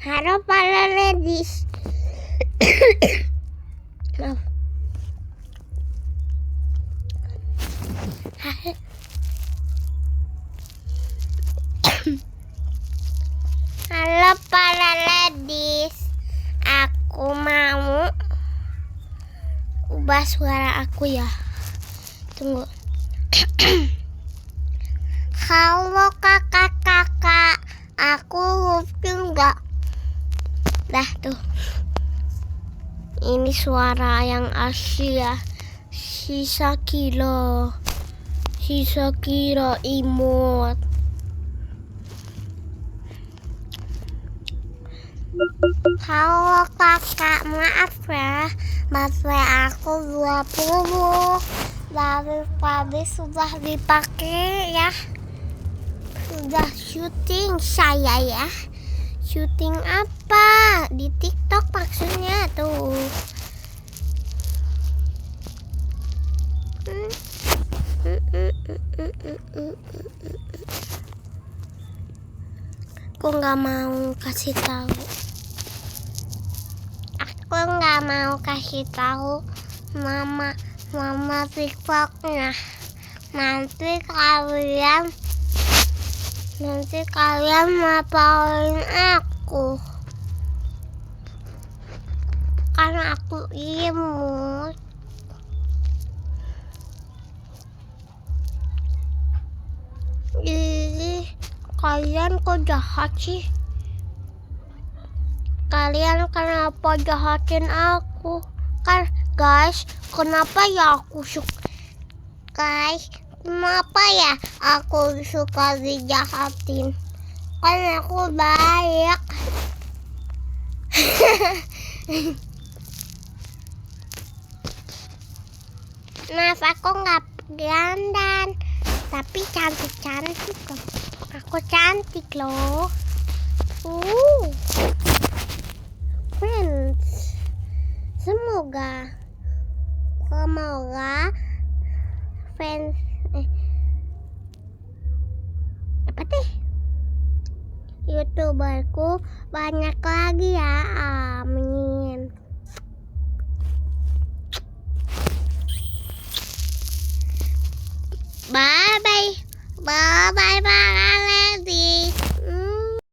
Halo para ladies. Maaf. Halo para ladies. Aku mau ubah suara aku ya. Tunggu. Halo kakak-kakak. Aku lucu nggak? Dah tuh. Ini suara yang asli ya. Sisa kilo imut. Halo kakak, maaf ya, baterai aku 20 dari tadi sudah dipakai ya. Sudah syuting saya ya. Syuting apa? Di TikTok maksudnya tuh. Aku nggak mau kasih tahu. Aku nggak mau kasih tahu mama TikToknya. Nanti kalian ngapain aku? Karena aku imut. Ih, kalian kok jahat sih? Kalian kenapa jahatin aku? Kan guys, kenapa ya aku suka? Guys, kenapa ya aku suka dijahatin? Kan aku baik. Nah, aku nggak dandan, tapi cantik kok. Aku cantik loh. Friends, semoga fans YouTuberku banyak lagi ya. Amin. Bye bye para